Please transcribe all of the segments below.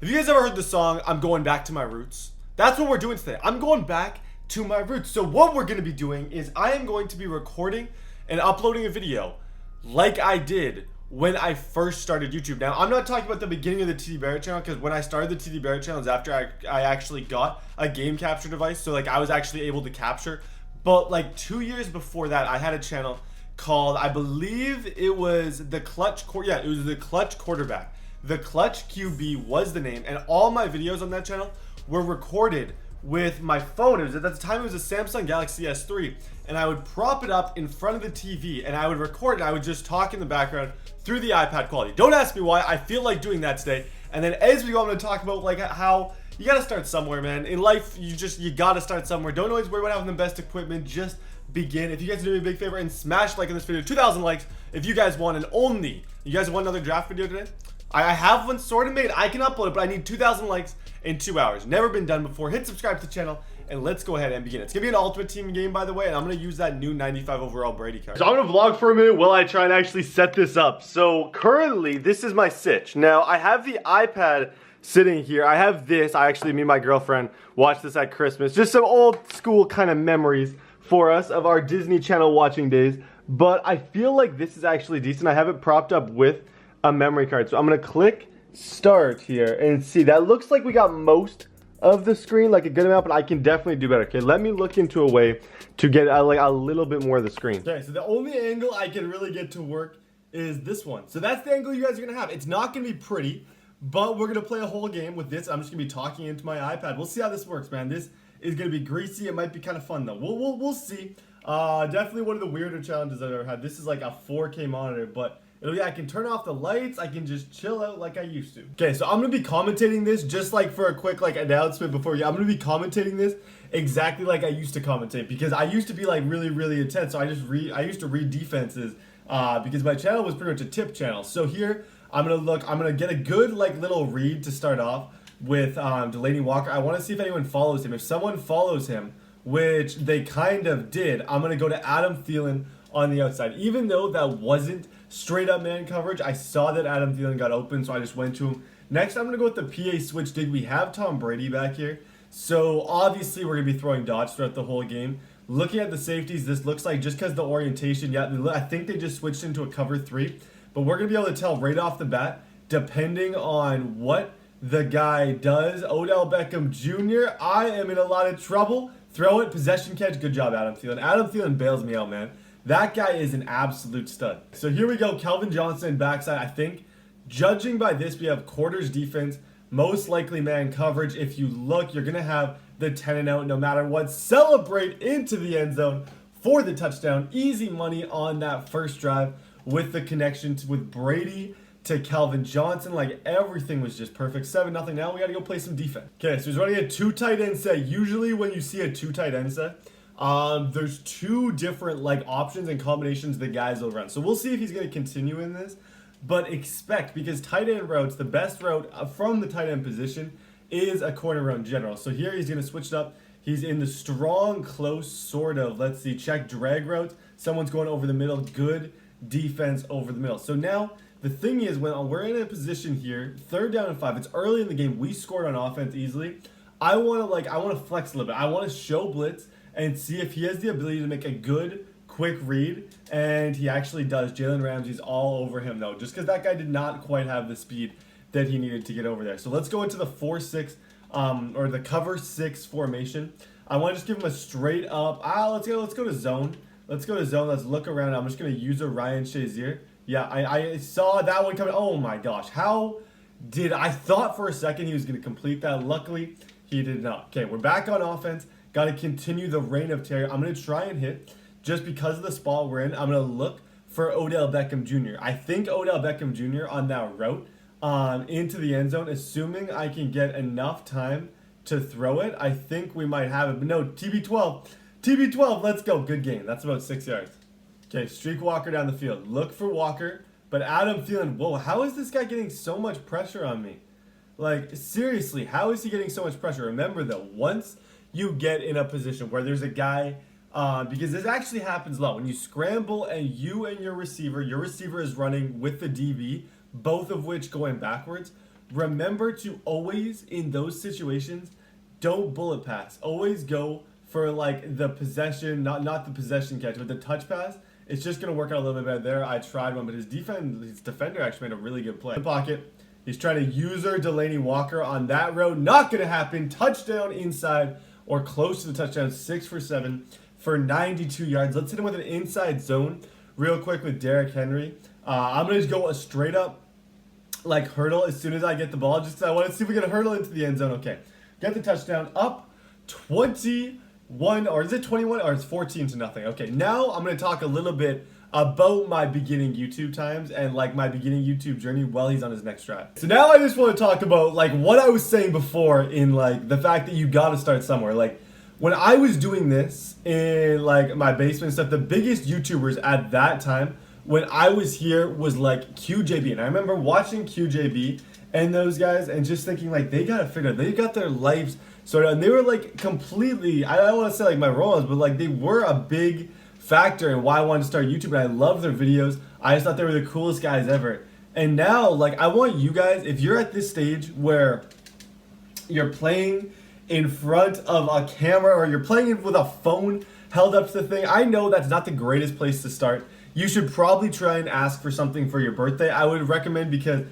Have you guys ever heard the song, I'm going back to my roots? That's what we're doing today. I'm going back to my roots. So what we're going to be doing is I am going to be recording and uploading a video like I did when I first started YouTube. Now, I'm not talking about the beginning of the TDBarrett channel, because when I started the TDBarrett channel is after I actually got a game capture device. So like I was actually able to capture. But like 2 years before that, I had a channel called, I believe it was the Clutch it was the Clutch Quarterback. The Clutch QB was the name, and all my videos on that channel were recorded with my phone. It was, at the time it was a Samsung Galaxy S3, and I would prop it up in front of the TV and I would record it. I would just talk in the background through the iPad quality. Don't ask me why. I feel like doing that today. And then as we go, I'm going to talk about like how you got to start somewhere, man. In life, you got to start somewhere. Don't always worry about having the best equipment. Just begin. If you guys do me a big favor and smash like in this video, 2,000 likes if you guys want. And only you guys want another draft video today. I have one sort of made. I can upload it, but I need 2,000 likes in 2 hours. Never been done before. Hit subscribe to the channel, and let's go ahead and begin. It's going to be an ultimate team game, by the way, and I'm going to use that new 95 overall Brady card. So I'm going to vlog for a minute while I try and actually set this up. So currently, this is my sitch. Now, I have the iPad sitting here. I have this. Me and my girlfriend watched this at Christmas. Just some old school kind of memories for us of our Disney Channel watching days. But I feel like this is actually decent. I have it propped up with a memory card. So I'm going to click start here and see. That looks like we got most of the screen, like a good amount, but I can definitely do better. Okay, let me look into a way to get like a little bit more of the screen. Okay, so the only angle I can really get to work is this one. So that's the angle you guys are going to have. It's not going to be pretty, but we're going to play a whole game with this. I'm just going to be talking into my iPad. We'll see how this works, man. This is going to be greasy. It might be kind of fun, though. We'll see. Definitely one of the weirder challenges I've ever had. This is like a 4K monitor, but I can turn off the lights. I can just chill out like I used to. Okay, so I'm going to be commentating this just like for a quick like announcement before I'm going to be commentating this exactly like I used to commentate, because I used to be like really intense. So I used to read defenses because my channel was pretty much a tip channel. So here I'm going to get a good like little read to start off with Delaney Walker. I want to see if anyone follows him. If someone follows him, which they kind of did, I'm going to go to Adam Thielen on the outside. Even though that wasn't straight up man coverage, I saw that Adam Thielen got open, so I just went to him. Next, I'm going to go with the PA switch dig. We have Tom Brady back here, so obviously we're going to be throwing dots throughout the whole game. Looking at the safeties, this looks like, just because the orientation, I think they just switched into a cover 3, but we're going to be able to tell right off the bat, depending on what the guy does. Odell Beckham Jr., I am in a lot of trouble. Throw it, possession catch, good job Adam Thielen. Adam Thielen bails me out, man. That guy is an absolute stud. So here we go, Calvin Johnson backside. I think, judging by this, we have quarters defense, most likely man coverage. If you look, you're going to have the 10 and out no matter what. Celebrate into the end zone for the touchdown. Easy money on that first drive with the connections with Brady to Calvin Johnson. Like, everything was just perfect. 7-0 now. We got to go play some defense. Okay, so he's running a 2 tight end set. Usually when you see a 2 tight end set, there's 2 different like options and combinations the guys will run. So we'll see if he's going to continue in this, but expect, because tight end routes, the best route from the tight end position is a corner route in general. So here he's going to switch it up. He's in the strong, close, sort of, let's see, check drag route. Someone's going over the middle. Good defense over the middle. So now the thing is, when we're in a position here, 3rd down and 5, it's early in the game. We scored on offense easily. I want to flex a little bit. I want to show blitz and see if he has the ability to make a good, quick read. And he actually does. Jalen Ramsey's all over him, though, just because that guy did not quite have the speed that he needed to get over there. So let's go into the 4-6, or the cover 6 formation. I want to just give him a straight up, let's go to zone. Let's go to zone. Let's look around. I'm just going to use a Ryan Shazier. Yeah, I saw that one coming. Oh, my gosh. I thought for a second he was going to complete that. Luckily, he did not. Okay, we're back on offense. Got to continue the reign of terror. I'm going to try and hit, just because of the spot we're in. I'm going to look for Odell Beckham Jr. I think Odell Beckham Jr. on that route into the end zone, assuming I can get enough time to throw it. I think we might have it. But no, TB12, let's go. Good game. That's about 6 yards. Okay, streak Walker down the field. Look for Walker, but Adam Thielen, whoa, how is this guy getting so much pressure on me? Like, seriously, how is he getting so much pressure? Remember, though, once you get in a position where there's a guy, because this actually happens a lot. When you scramble and you and your receiver is running with the DB, both of which going backwards, remember to always, in those situations, don't bullet pass. Always go for like the possession, not the possession catch, but the touch pass. It's just gonna work out a little bit better there. I tried one, but his defender actually made a really good play. In the pocket, he's trying to user Delaney Walker on that route. Not gonna happen. Touchdown inside or close to the touchdown. 6 for 7 for 92 yards. Let's hit him with an inside zone real quick with Derrick Henry. I'm gonna just go a straight up like hurdle as soon as I get the ball. Just I want to see if we can hurdle into the end zone. Okay, get the touchdown up 21, or is it 21, or it's 14-0. Okay, now I'm gonna talk a little bit about my beginning YouTube times and like my beginning YouTube journey while he's on his next drive. So now I just want to talk about like what I was saying before in like the fact that you got to start somewhere. Like when I was doing this in like my basement and stuff, the biggest YouTubers at that time when I was here was like QJB. And I remember watching QJB and those guys and just thinking like they got it figured out. They got their lives sorted out. And they were like completely, I don't want to say like my role models, but like they were a big factor in why I wanted to start YouTube. And I love their videos. I just thought they were the coolest guys ever. And now like I want you guys, if you're at this stage where you're playing in front of a camera or you're playing with a phone held up to the thing, I know that's not the greatest place to start. You should probably try and ask for something for your birthday. I would recommend, because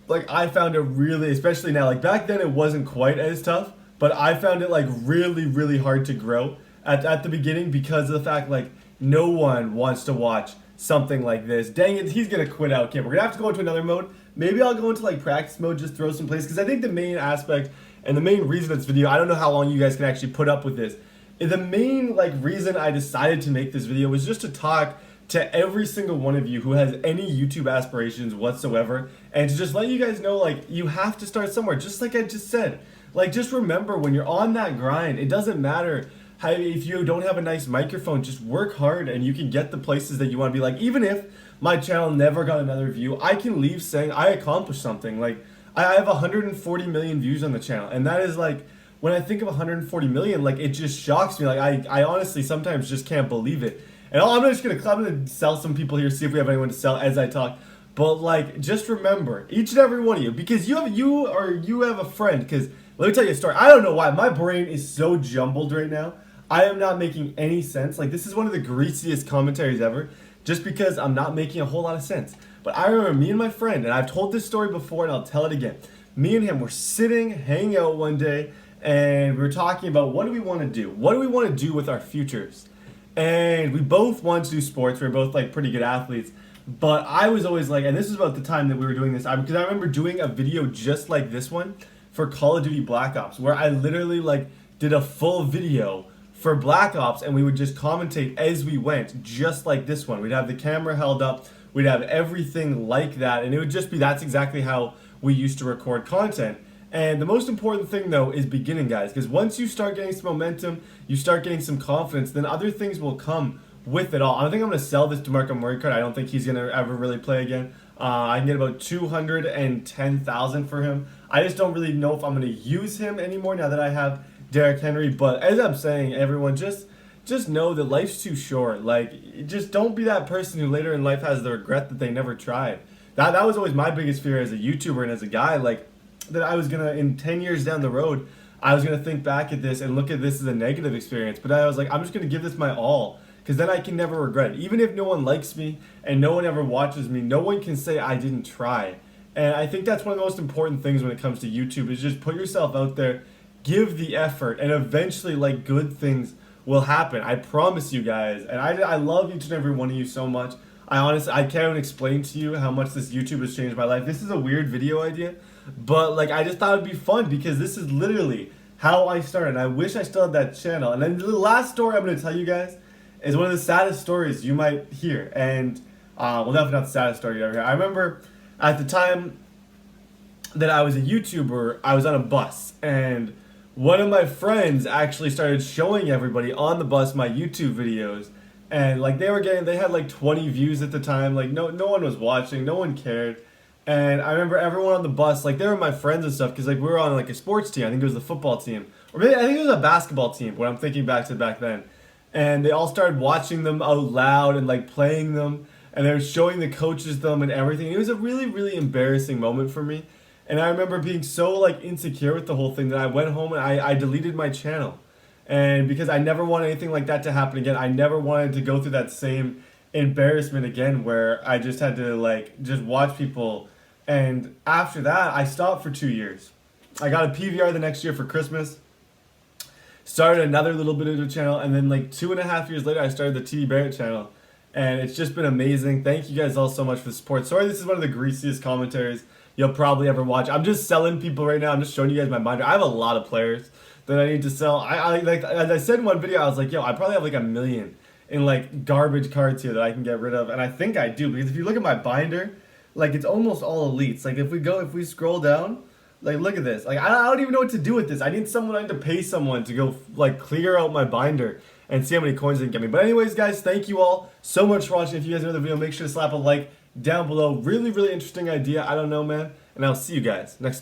like I found it really, especially now, like back then it wasn't quite as tough, but I found it like really, really hard to grow at the beginning because of the fact like no one wants to watch something like this. Dang it, he's gonna quit out. Okay, we're gonna have to go into another mode. Maybe I'll go into like practice mode, just throw some plays, because I think the main aspect and the main reason this video, I don't know how long you guys can actually put up with this. The main like reason I decided to make this video was just to talk to every single one of you who has any YouTube aspirations whatsoever, and to just let you guys know like you have to start somewhere, just like I just said. Like just remember, when you're on that grind, it doesn't matter how, if you don't have a nice microphone, just work hard and you can get the places that you want to be. Like even if my channel never got another view, I can leave saying I accomplished something. Like I have 140 million views on the channel, and that is like, when I think of 140 million, like it just shocks me. Like I honestly sometimes just can't believe it. And I'm gonna sell some people here, see if we have anyone to sell as I talk. But like, just remember, each and every one of you, because you have a friend. Because let me tell you a story. I don't know why my brain is so jumbled right now. I am not making any sense. Like this is one of the greasiest commentaries ever, just because I'm not making a whole lot of sense. But I remember me and my friend, and I've told this story before, and I'll tell it again. Me and him were sitting, hanging out one day, and we were talking about what do we want to do? What do we want to do with our futures? And we both want to do sports. We were both like pretty good athletes. But I was always like, and this is about the time that we were doing this, because I remember doing a video just like this one for Call of Duty Black Ops, where I literally like did a full video for Black Ops, and we would just commentate as we went, just like this one. We'd have the camera held up, we'd have everything like that, and it would just be, that's exactly how we used to record content. And the most important thing though is beginning, guys, because once you start getting some momentum, you start getting some confidence, then other things will come with it all. I don't think I'm going to sell this DeMarco Murray card. I don't think he's going to ever really play again. I can get about 210,000 for him. I just don't really know if I'm going to use him anymore now that I have Derrick Henry. But as I'm saying, everyone, just know that life's too short. Like, just don't be that person who later in life has the regret that they never tried. That was always my biggest fear as a YouTuber and as a guy. Like, that I was gonna, in 10 years down the road, I was gonna think back at this and look at this as a negative experience. But I was like, I'm just gonna give this my all, because then I can never regret it. Even if no one likes me and no one ever watches me, no one can say I didn't try. And I think that's one of the most important things when it comes to YouTube, is just put yourself out there, give the effort, and eventually like good things will happen. I promise you guys. And I love each and every one of you so much. I honestly, I can't even explain to you how much this YouTube has changed my life. This is a weird video idea, but like I just thought it'd be fun, because this is literally how I started. I wish I still had that channel. And then the last story I'm going to tell you guys is one of the saddest stories you might hear. And well, definitely not the saddest story you ever hear. I remember at the time that I was a YouTuber, I was on a bus, and one of my friends actually started showing everybody on the bus my YouTube videos. And like they had like 20 views at the time. Like no one was watching, no one cared. And I remember everyone on the bus, like they were my friends and stuff, because like we were on like a sports team. I think it was the football team, or maybe I think it was a basketball team. When I'm thinking back to back then, and they all started watching them out loud and like playing them, and they were showing the coaches them and everything. And it was a really, really embarrassing moment for me. And I remember being so like insecure with the whole thing that I went home and I deleted my channel. And because I never wanted anything like that to happen again, I never wanted to go through that same embarrassment again where I just had to like just watch people. And after that, I stopped for 2 years. I got a PVR the next year for Christmas. Started another little bit of a channel, and then like 2.5 years later, I started the TDBarrett channel. And it's just been amazing. Thank you guys all so much for the support. Sorry, this is one of the greasiest commentaries you'll probably ever watch. I'm just selling people right now. I'm just showing you guys my binder. I have a lot of players that I need to sell. I like, as I said in one video, I was like, yo, I probably have like 1 million in like garbage cards here that I can get rid of. And I think I do, because if you look at my binder, like it's almost all elites. Like if we scroll down, like look at this. Like I don't even know what to do with this. I need to pay someone to go like clear out my binder and see how many coins they can get me. But anyways, guys, thank you all so much for watching. If you guys enjoyed the video, make sure to slap a like down below. Really, really interesting idea. I don't know, man. And I'll see you guys next time.